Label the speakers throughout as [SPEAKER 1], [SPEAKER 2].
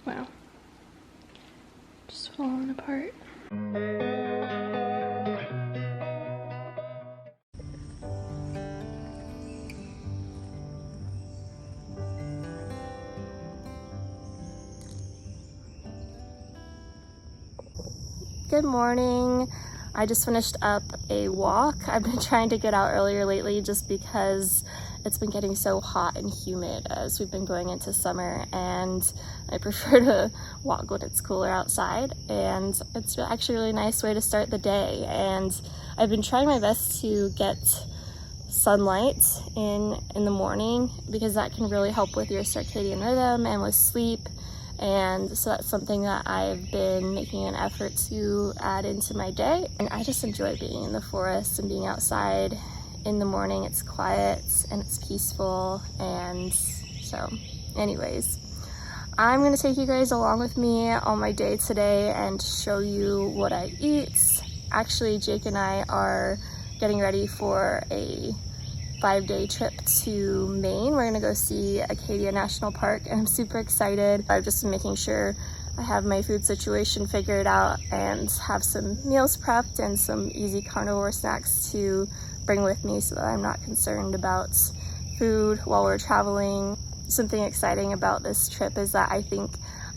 [SPEAKER 1] Wow. Just falling apart. Good morning. I just finished up a walk. I've been trying to get out earlier lately just because it's been getting so hot and humid as we've been going into summer, and I prefer to walk when it's cooler outside, and it's actually a really nice way to start the day. And I've been trying my best to get sunlight in the morning because that can really help with your circadian rhythm and with sleep. And so that's something that I've been making an effort to add into my day. And I just enjoy being in the forest and being outside in the morning. It's quiet and it's peaceful. And so anyways, I'm gonna take you guys along with me on my day today and show you what I eat. Actually, Jake and I are getting ready for a 5-day trip to Maine. We're gonna go see Acadia National Park, and I'm super excited. I've just been making sure I have my food situation figured out and have some meals prepped and some easy carnivore snacks to bring with me so that I'm not concerned about food while we're traveling. Something exciting about this trip is that I think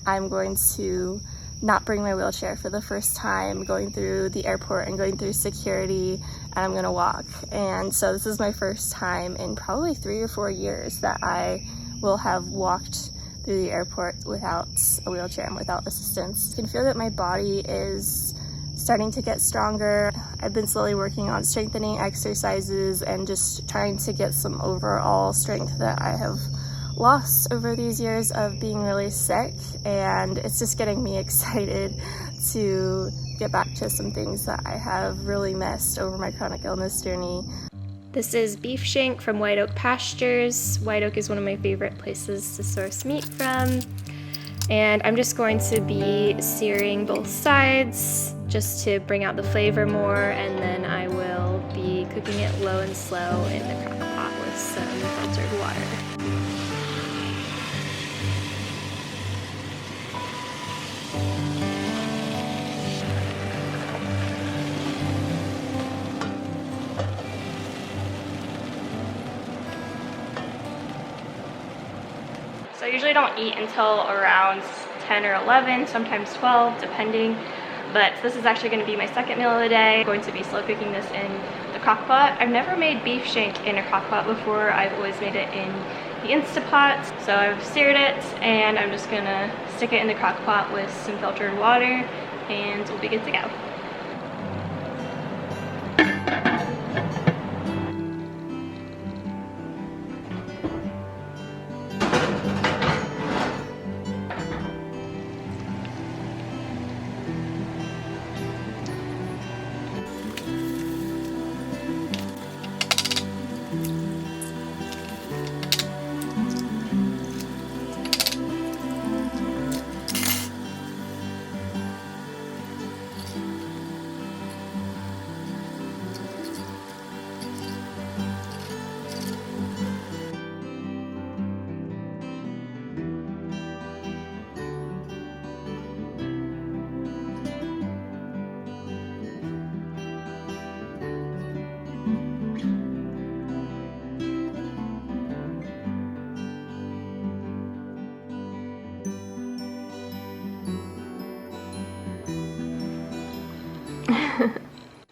[SPEAKER 1] I'm going to not bring my wheelchair for the first time, going through the airport and going through security, and I'm gonna walk. And so this is my first time in probably 3 or 4 years that I will have walked through the airport without a wheelchair and without assistance. I can feel that my body is starting to get stronger. I've been slowly working on strengthening exercises and just trying to get some overall strength that I have lost over these years of being really sick, and it's just getting me excited to get back to some things that I have really missed over my chronic illness journey. This is beef shank from White Oak Pastures. White Oak is one of my favorite places to source meat from, and I'm just going to be searing both sides just to bring out the flavor more, and then I will be cooking it low and slow in the crock pot with some filtered water. So I usually don't eat until around 10 or 11, sometimes 12, depending. But this is actually going to be my second meal of the day. I'm going to be slow cooking this in the crock pot. I've never made beef shank in a crock pot before. I've always made it in the Instapot. So I've seared it, and I'm just going to stick it in the crock pot with some filtered water, and we'll be good to go.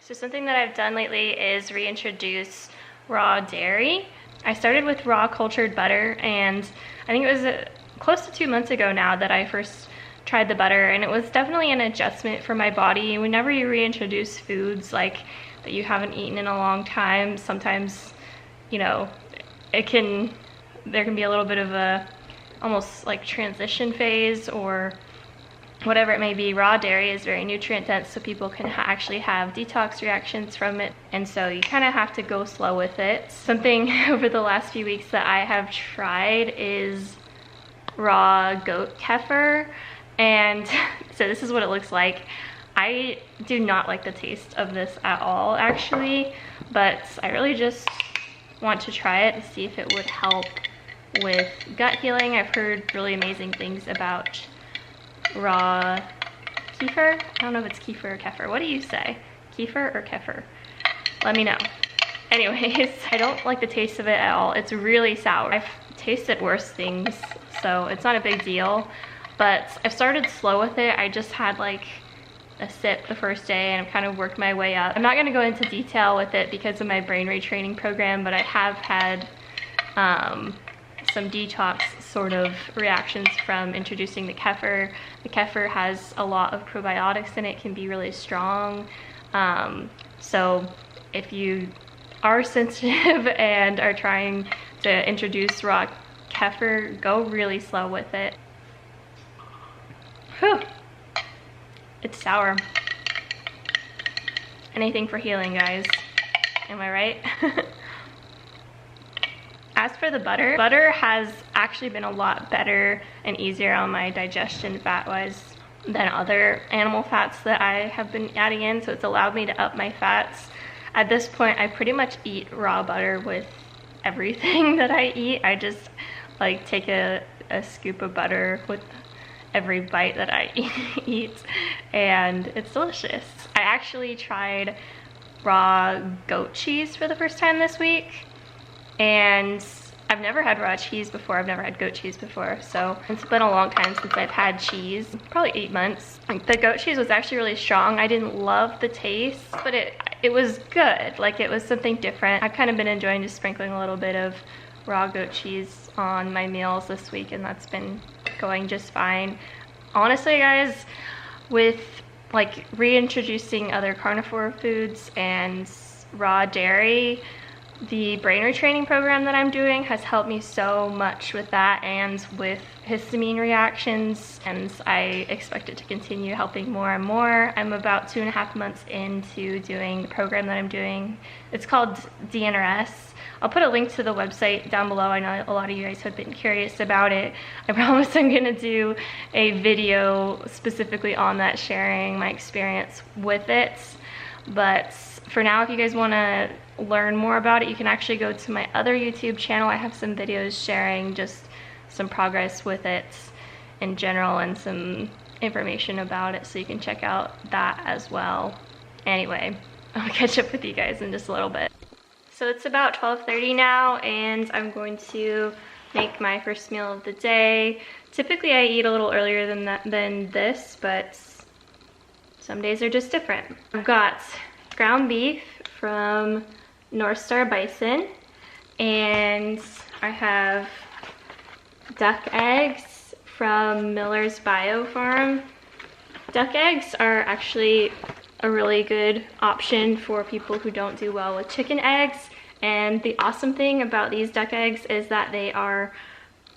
[SPEAKER 1] So something that I've done lately is reintroduce raw dairy. I started with raw cultured butter, and I think it was close to 2 months ago now that I first tried the butter, and it was definitely an adjustment for my body. Whenever you reintroduce foods like that you haven't eaten in a long time, sometimes, you know, there can be a little bit of a almost like transition phase or whatever it may be. Raw dairy is very nutrient dense, so people can actually have detox reactions from it, and so you kind of have to go slow with it. Something over the last few weeks that I have tried is raw goat kefir, and so this is what it looks like. I do not like the taste of this at all, actually, but I really just want to try it to see if it would help with gut healing. I've heard really amazing things about raw kefir. I don't know if it's kefir or kefir. What do you say? Kefir or kefir? Let me know. Anyways, I don't like the taste of it at all. It's really sour. I've tasted worse things, so it's not a big deal. But I've started slow with it. I just had like a sip the first day and I've kind of worked my way up. I'm not gonna go into detail with it because of my brain retraining program, but I have had some detox sort of reactions from introducing the kefir. The kefir has a lot of probiotics in it, can be really strong. So if you are sensitive and are trying to introduce raw kefir, go really slow with it. Whew. It's sour. Anything for healing, guys. Am I right? As for the butter, butter has actually been a lot better and easier on my digestion fat-wise than other animal fats that I have been adding in, so it's allowed me to up my fats. At this point, I pretty much eat raw butter with everything that I eat. I just like take a scoop of butter with every bite that I eat, and it's delicious. I actually tried raw goat cheese for the first time this week, and I've never had raw cheese before. I've never had goat cheese before, so it's been a long time since I've had cheese, probably 8 months. The goat cheese was actually really strong. I didn't love the taste, but it was good. Like, it was something different. I've kind of been enjoying just sprinkling a little bit of raw goat cheese on my meals this week, and that's been going just fine. Honestly, guys, with like reintroducing other carnivore foods and raw dairy, the brain retraining program that I'm doing has helped me so much with that and with histamine reactions, and I expect it to continue helping more and more. I'm about 2.5 months into doing the program that I'm doing. It's called DNRS. I'll put a link to the website down below. I know a lot of you guys have been curious about it. I promise I'm gonna do a video specifically on that, sharing my experience with it. But for now, if you guys wanna learn more about it, you can actually go to my other YouTube channel. I have some videos sharing just some progress with it in general and some information about it, so you can check out that as well. Anyway, I'll catch up with you guys in just a little bit. So it's about 12:30 now, and I'm going to make my first meal of the day. Typically I eat a little earlier than this, but some days are just different. I've got ground beef from North Star Bison, and I have duck eggs from Miller's Bio Farm. Duck eggs are actually a really good option for people who don't do well with chicken eggs, and the awesome thing about these duck eggs is that they are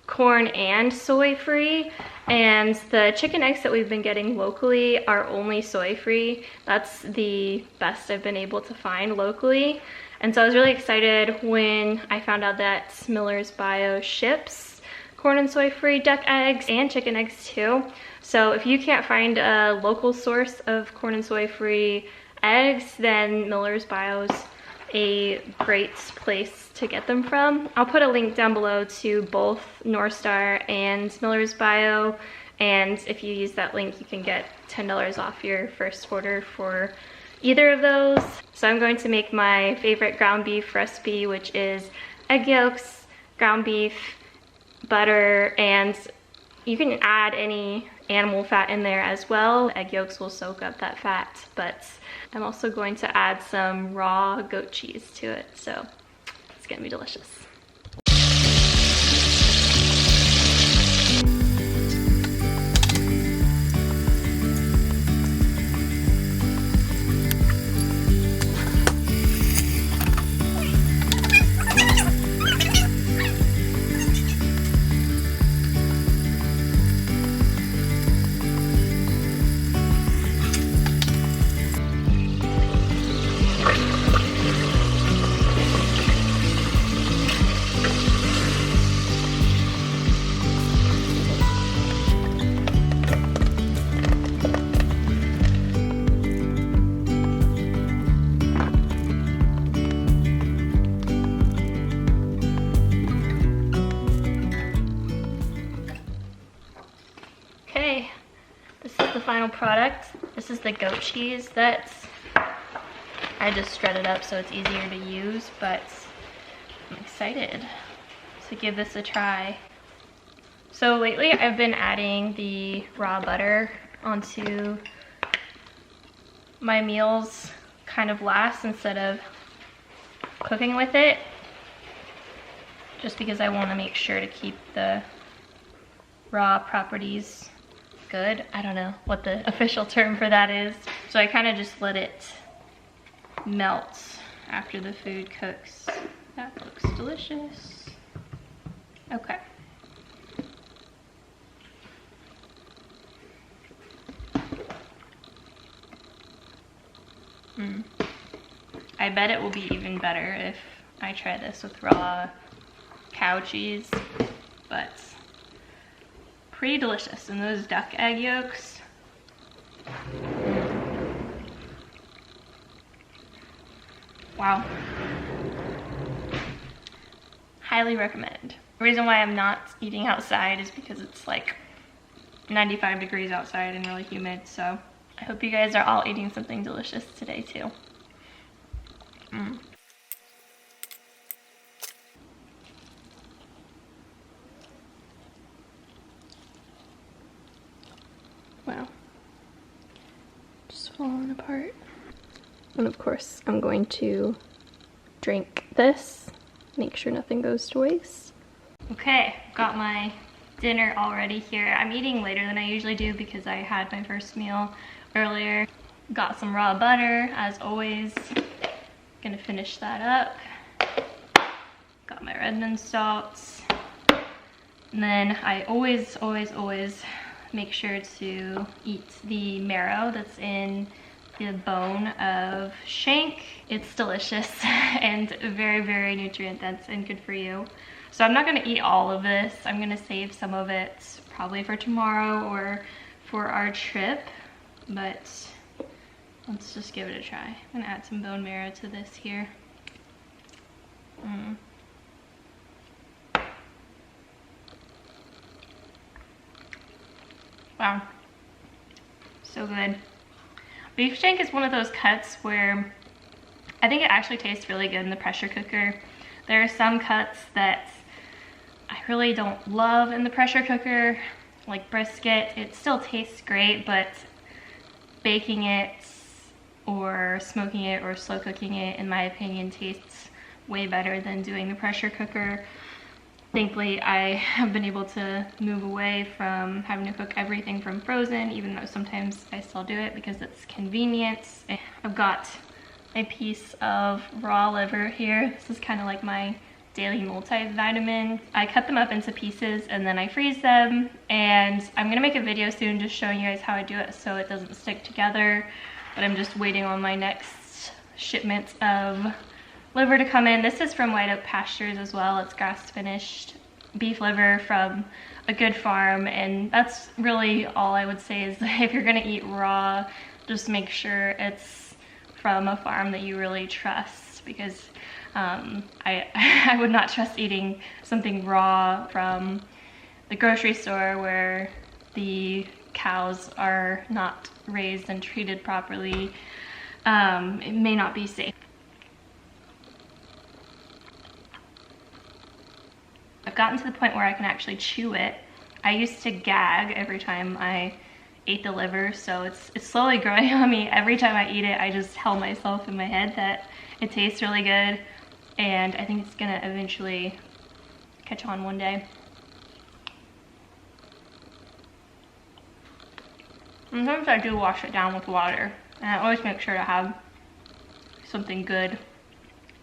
[SPEAKER 1] corn and soy free, and the chicken eggs that we've been getting locally are only soy free. That's the best I've been able to find locally, and so I was really excited when I found out that Miller's Bio ships corn and soy free duck eggs and chicken eggs too. So if you can't find a local source of corn and soy free eggs, then Miller's Bio's a great place to get them from. I'll put a link down below to both North Star and Miller's Bio, and if you use that link, you can get $10 off your first order for either of those. So I'm going to make my favorite ground beef recipe, which is egg yolks, ground beef, butter, and you can add any animal fat in there as well. Egg yolks will soak up that fat, but I'm also going to add some raw goat cheese to it, so it's gonna be delicious. the final product. This is the goat cheese that I just shredded up so it's easier to use, but I'm excited to give this a try. So lately I've been adding the raw butter onto my meals kind of last instead of cooking with it, just because I want to make sure to keep the raw properties good. I don't know what the official term for that is. So I kind of just let it melt after the food cooks. That looks delicious. Okay. I bet it will be even better if I try this with raw cow cheese, but pretty delicious. And those duck egg yolks, wow. Highly recommend. The reason why I'm not eating outside is because it's like 95 degrees outside and really humid, so I hope you guys are all eating something delicious today too. Wow. Just falling apart. And of course, I'm going to drink this, make sure nothing goes to waste. Okay, got my dinner already here. I'm eating later than I usually do because I had my first meal earlier. Got some raw butter, as always. Gonna finish that up. Got my Redmond salts. And then I always make sure to eat the marrow that's in the bone of shank. It's delicious and very, very nutrient dense and good for you. So I'm not gonna eat all of this. I'm gonna save some of it probably for tomorrow or for our trip, but let's just give it a try. I'm gonna add some bone marrow to this here. Wow, so good. Beef shank is one of those cuts where I think it actually tastes really good in the pressure cooker. There are some cuts that I really don't love in the pressure cooker, like brisket. It still tastes great, but baking it or smoking it or slow cooking it, in my opinion, tastes way better than doing the pressure cooker. Thankfully, I have been able to move away from having to cook everything from frozen, even though sometimes I still do it because it's convenient. I've got a piece of raw liver here. This is kind of like my daily multivitamin. I cut them up into pieces and then I freeze them, and I'm gonna make a video soon just showing you guys how I do it so it doesn't stick together, but I'm just waiting on my next shipment of liver to come in. This is from White Oak Pastures as well. It's grass finished beef liver from a good farm, and that's really all I would say is if you're gonna eat raw, just make sure it's from a farm that you really trust, because I would not trust eating something raw from the grocery store where the cows are not raised and treated properly. It may not be safe. I've gotten to the point where I can actually chew it. I used to gag every time I ate the liver, so it's slowly growing on me. Every time I eat it, I just tell myself in my head that it tastes really good, and I think it's gonna eventually catch on one day. Sometimes I do wash it down with water, and I always make sure to have something good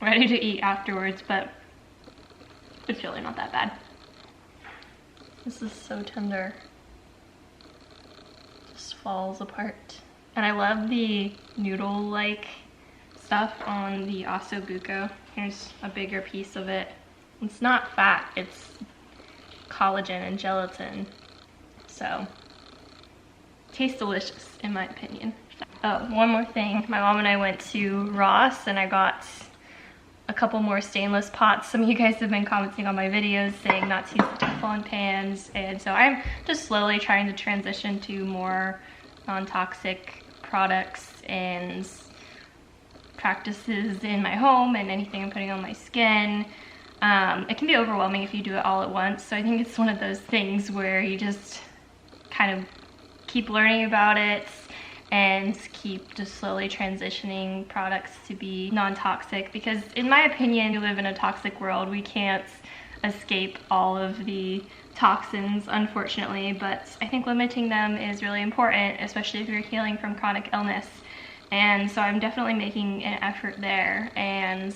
[SPEAKER 1] ready to eat afterwards, but it's really not that bad. This is so tender. Just falls apart. And I love the noodle-like stuff on the osso buco. Here's a bigger piece of it. It's not fat, it's collagen and gelatin. So, tastes delicious in my opinion. Oh, one more thing. My mom and I went to Ross and I got a couple more stainless pots. Some of you guys have been commenting on my videos saying not to use the Teflon pans, and so I'm just slowly trying to transition to more
[SPEAKER 2] non-toxic products and practices in my home and anything I'm putting on my skin. It can be overwhelming if you do it all at once, so I think it's one of those things where you just kind of keep learning about it and keep just slowly transitioning products to be non-toxic, because in my opinion, we live in a toxic world. We can't escape all of the toxins, unfortunately, but I think limiting them is really important, especially if you're healing from chronic illness. And so I'm definitely making an effort there, and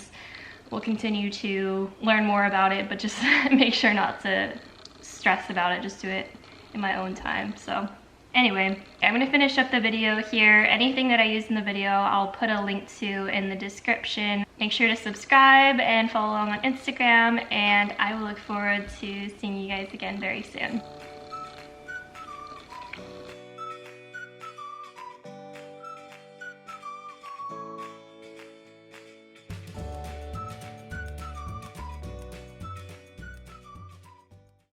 [SPEAKER 2] we'll continue to learn more about it, but just make sure not to stress about it, just do it in my own time. So anyway, I'm gonna finish up the video here. Anything that I used in the video, I'll put a link to in the description. Make sure to subscribe and follow along on Instagram, and I will look forward to seeing you guys again very soon.